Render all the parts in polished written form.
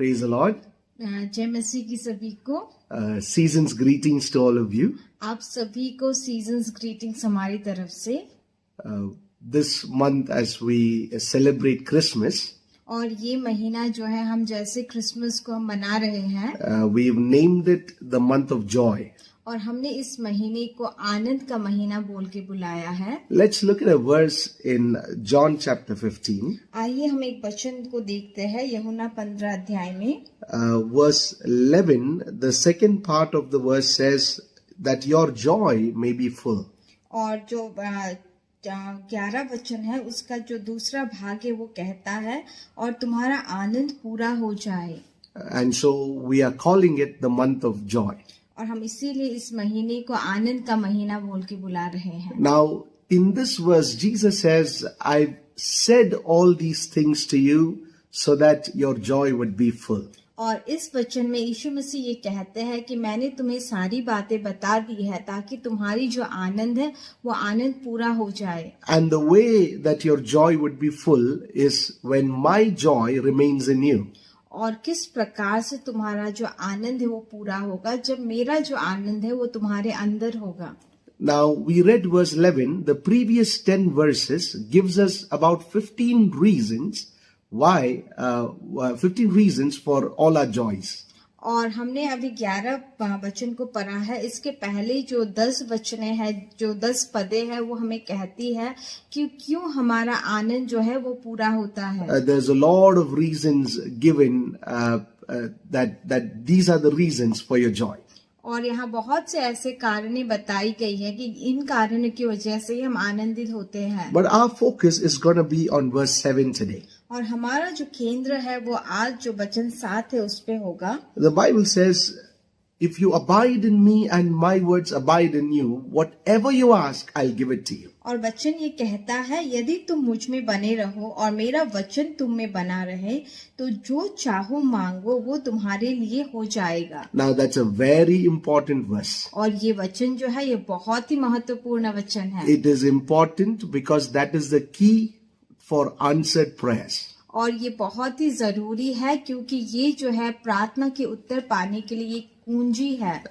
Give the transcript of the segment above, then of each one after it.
Praise the Lord. जय मसीह की सभी को। Season's greetings to all of you. आप सभी को सीजन्स ग्रीटिंग्स हमारी तरफ से। This month, as we celebrate Christmas, और ये महीना जो है हम जैसे क्रिसमस को हम मना रहे हैं, we've named it the month of joy. और हमने इस महीने को आनंद का महीना बोल के बुलाया है। Let's look at a verse in John chapter 15. आइए हम एक वचन को देखते हैं यूहन्ना 15 अध्याय में। Verse 11, the second part of the verse says that your joy may be full. और जो 11 वचन है उसका जो दूसरा भाग है वो कहता है और तुम्हारा आनंद पूरा हो जाए। And so we are calling it the month of joy. और हम इसीलिए इस महीने को आनंद का महीना बोल के बुला रहे हैं। Now, in this verse, Jesus says, I've said all these things to you so that your joy would be full. और इस वचन में यीशु मसीह ये कहते हैं कि मैंने तुम्हें सारी बातें बता दी है ताकि तुम्हारी जो आनंद है वो आनंद पूरा हो जाए। And the way that your joy would be full is when my joy remains in you. और किस प्रकार से तुम्हारा जो आनंद है वो पूरा होगा जब मेरा जो आनंद है वो तुम्हारे अंदर होगा। Now, we read verse 11. The previous 10 verses gives us about 15 reasons why, 15 reasons for all our joys. और हमने अभी 11 वचन को पढ़ा है। इसके पहले जो 10 वचने हैं, जो 10 पदे हैं, वो हमें कहती है कि क्यों हमारा आनंद जो है वो पूरा होता है। There's a lot of reasons given that these are the reasons for your joy. और यहाँ बहुत से ऐसे कारणें बताई गई है कि इन कारणों की वजह से ही हम आनंदित होते हैं। But our focus is going to be on verse 7 today. और हमारा जो केंद्र है वो आज जो वचन 7 है उस पे होगा। The Bible says, if you abide in me and my words abide in you, whatever you ask, I'll give it to you. और वचन ये कहता है यदि तुम मुझ में बने रहो और मेरा वचन तुम में बना रहे तो जो चाहो मांगो वो तुम्हारे लिए हो जाएगा। Now that's a very important verse. और ये वचन जो है ये बहुत ही महत्वपूर्ण वचन है। It is important because that is the key for answered prayers. और ये बहुत ही जरूरी है क्योंकि ये जो है प्रार्थना के उत्तर पाने के लिए एक कुंजी है।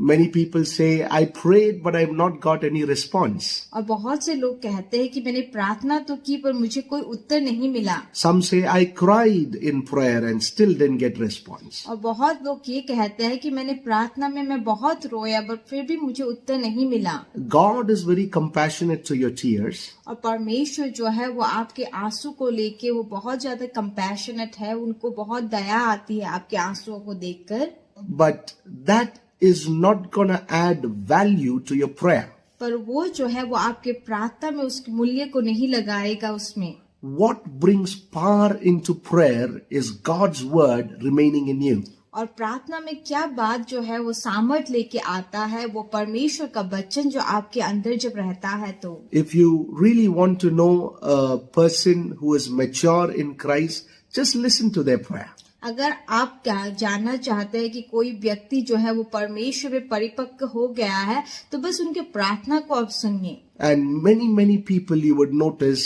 Many people say, I prayed but I have not got any response. और बहुत से लोग कहते हैं कि मैंने प्रार्थना तो की पर मुझे कोई उत्तर नहीं मिला। Some say, I cried in prayer and still didn't get response. और बहुत लोग ये कहते हैं कि मैंने प्रार्थना में मैं बहुत रोया पर फिर भी मुझे उत्तर नहीं मिला। God is very compassionate to your tears. और परमेश्वर जो है वो आपके आंसू को लेके वो बहुत ज्यादा कंपैशनेट है, उनको बहुत दया आती है आपके आंसुओं को देखकर। But that is not going to add value to your prayer. पर वो जो है वो आपके प्रार्थना में उसके मूल्य को नहीं लगाएगा उसमें। What brings power into prayer is God's word remaining in you. और प्रार्थना में क्या बात जो है वो सामर्थ लेके आता है वो परमेश्वर का वचन जो आपके अंदर जब रहता है तो। If you really want to know a person who is mature in Christ, just listen to their prayer. अगर आप जानना चाहते हैं कि कोई व्यक्ति जो है वो परमेश्वर में परिपक्व हो गया है तो बस उनके प्रार्थना को आप सुनिए। And many people you would notice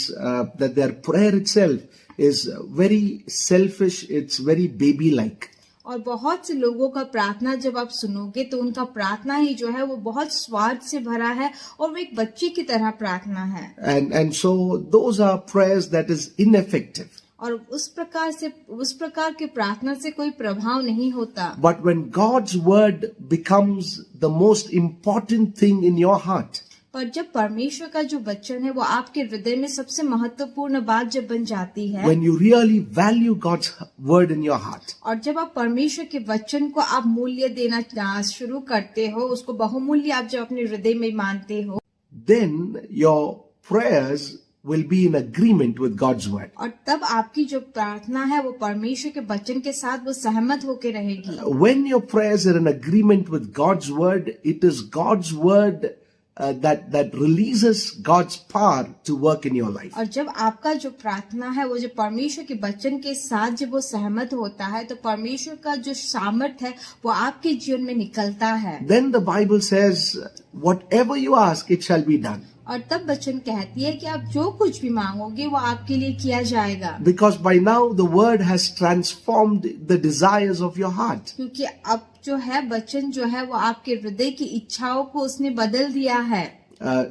that their prayer itself is very selfish, it's very baby-like. और बहुत से लोगों का प्रार्थना जब आप सुनोगे तो उनका प्रार्थना ही जो है वो बहुत स्वार्थ से भरा है और वो एक बच्चे की तरह प्रार्थना है। And so those are prayers that is ineffective. और उस प्रकार के प्रार्थना से कोई प्रभाव नहीं होता। But when God's word becomes the most important thing in your heart, पर जब परमेश्वर का जो वचन है वो आपके हृदय में सबसे महत्वपूर्ण बात जब बन जाती है, when you really value God's word in your heart, और जब आप परमेश्वर के वचन को आप मूल्य देना शुरू करते हो, उसको बहुमूल्य आप जब अपने हृदय में मानते हो, then your prayers will be in agreement with God's word. और तब आपकी जो प्रार्थना है वो परमेश्वर के वचन के साथ वो सहमत होकर रहेगी। When your prayers are in agreement with God's word, it is God's word that releases God's power to work in your life. और जब आपका जो प्रार्थना है वो जो परमेश्वर के वचन के साथ जब वो सहमत होता है तो परमेश्वर का जो सामर्थ्य है वो आपके जीवन में निकलता है। Then the Bible says, whatever you ask, it shall be done. और तब वचन कहती है कि आप जो कुछ भी मांगोगे वो आपके लिए किया जाएगा, Because by now the word has transformed the desires of your heart. क्योंकि अब जो है वचन जो है वो आपके हृदय की इच्छाओं को उसने बदल दिया है।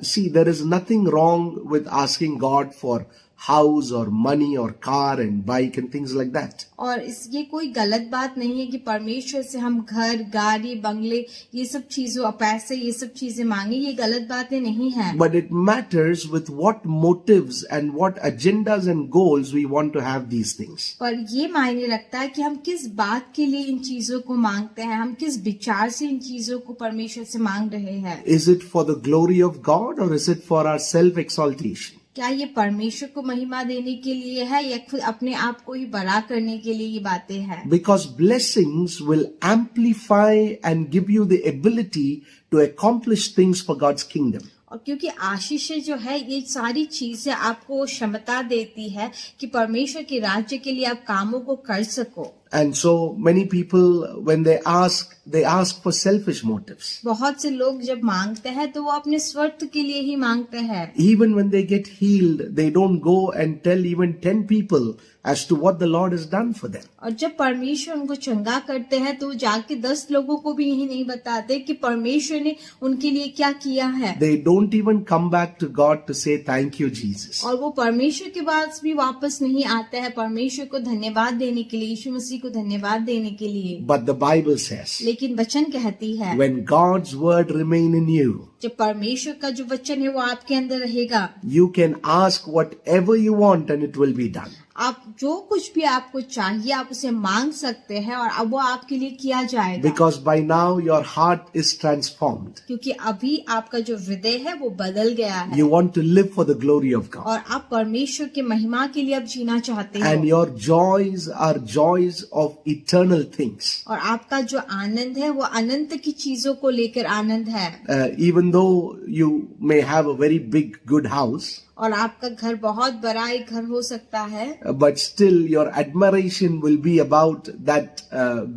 See, there is nothing wrong with asking God for house or money or car and bike and things like that. और ये कोई गलत बात नहीं है कि परमेश्वर से हम घर, गाड़ी, बंगले, ये सब चीजों, पैसे, ये सब चीजें मांगे, ये गलत बातें नहीं है। But it matters with what motives and what agendas and goals we want to have these things. पर ये मायने रखता है कि हम किस बात के लिए इन चीजों को मांगते हैं, हम किस विचार से इन चीजों को परमेश्वर से मांग रहे हैं। Is it for the glory of God or is it for our self-exaltation? क्या ये परमेश्वर को महिमा देने के लिए है या खुद अपने आप को ही बड़ा करने के लिए ये बातें हैं? Because blessings will amplify and give you the ability to accomplish things for God's kingdom. और क्योंकि आशीषें जो है ये सारी चीजें आपको क्षमता देती है कि परमेश्वर के राज्य के लिए आप कामों को कर सको। And so many people, when they ask for selfish motives. बहुत से लोग जब मांगते हैं तो वो अपने स्वार्थ के लिए ही मांगते हैं। Even when they get healed, they don't go and tell even 10 people as to what the Lord has done for them. और जब परमेश्वर उनको चंगा करते हैं तो वो जाके 10 लोगों को भी यही नहीं बताते कि परमेश्वर ने उनके लिए क्या किया है। They don't even come back to God to say thank you, Jesus. और वो परमेश्वर के पास भी वापस नहीं आते हैं परमेश्वर को धन्यवाद देने के लिए, यीशु मसीह को धन्यवाद देने के लिए। But the Bible says, लेकिन वचन कहती है when God's word remain in you, जब परमेश्वर का जो वचन है वो आपके अंदर रहेगा, you can ask whatever you want and it will be done. आप जो कुछ भी आपको चाहिए आप उसे मांग सकते हैं और अब वो आपके लिए किया जाएगा। Because by now your heart is transformed. क्योंकि अभी आपका जो हृदय है वो बदल गया है। You want to live for the glory of God. और आप परमेश्वर के महिमा के लिए अब जीना चाहते हो। And your joys are joys of eternal things. और आपका जो आनंद है वो अनंत की चीजों को लेकर आनंद है। Even though you may have a very big, good house, और आपका घर बहुत बड़ा एक घर हो सकता है, but still your admiration will be about that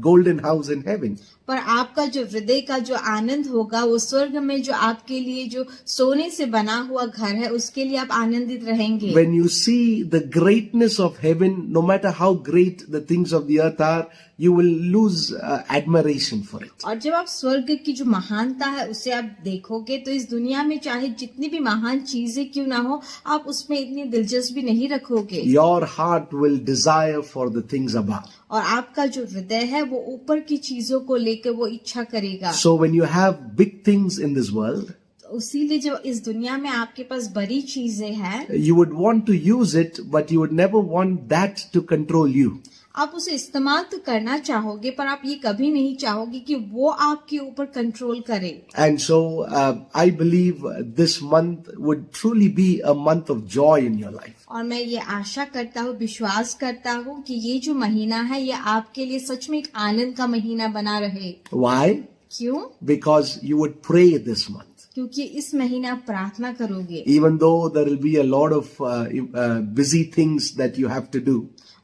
golden house in heaven. पर आपका जो हृदय का जो आनंद होगा वो स्वर्ग में जो आपके लिए जो सोने से बना हुआ घर है उसके लिए आप आनंदित रहेंगे। When you see the greatness of heaven, no matter how great the things of the earth are, you will lose admiration for it. और जब आप स्वर्ग की जो महानता है उसे आप देखोगे तो इस दुनिया में चाहे जितनी भी महान चीजें क्यों ना हो आप उसमें इतनी दिलचस्पी नहीं रखोगे। Your heart will desire for the things above. और आपका जो हृदय है वो ऊपर की चीजों को लेकर वो इच्छा करेगा। So when you have big things in this world, उसीलिए जब इस दुनिया में आपके पास बड़ी चीजें हैं, you would want to use it, but you would never want that to control you. आप उसे इस्तेमाल तो करना चाहोगे पर आप ये कभी नहीं चाहोगे कि वो आपके ऊपर कंट्रोल करे। And so I believe this month would truly be a month of joy in your life. और मैं ये आशा करता हूँ, विश्वास करता हूँ कि ये जो महीना है ये आपके लिए सच में एक आनंद का महीना बना रहे। Why? क्यों? Because you would pray this month. क्योंकि इस महीने आप प्रार्थना करोगे। Even though there will be a lot of busy things that you have to do,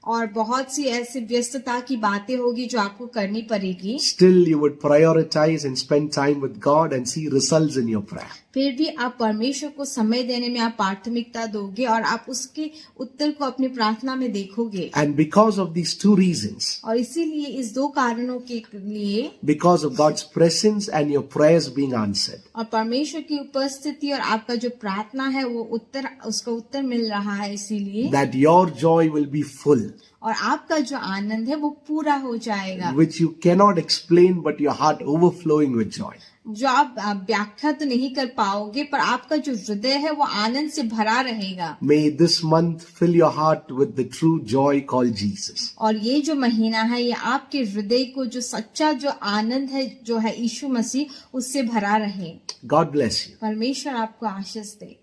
और बहुत सी ऐसी व्यस्तता की बातें होगी जो आपको करनी पड़ेगी, still you would prioritize and spend time with God and see results in your prayer. फिर भी आप परमेश्वर को समय देने में आप प्राथमिकता दोगे और आप उसके उत्तर को अपनी प्रार्थना में देखोगे। And because of these two reasons, और इसीलिए इस दो कारणों के लिए, because of God's presence and your prayers being answered, और परमेश्वर की उपस्थिति और आपका जो प्रार्थना है वो उसका उत्तर मिल रहा है, इसीलिए that your joy will be full, और आपका जो आनंद है वो पूरा हो जाएगा, which you cannot explain, but your heart overflowing with joy. जो आप व्याख्या तो नहीं कर पाओगे पर आपका जो हृदय है वो आनंद से भरा रहेगा। May this month fill your heart with the true joy called Jesus. और ये जो महीना है ये आपके हृदय को जो सच्चा जो आनंद है जो है यीशु मसीह उससे भरा रहे। God bless you. परमेश्वर आपको आशीष दे।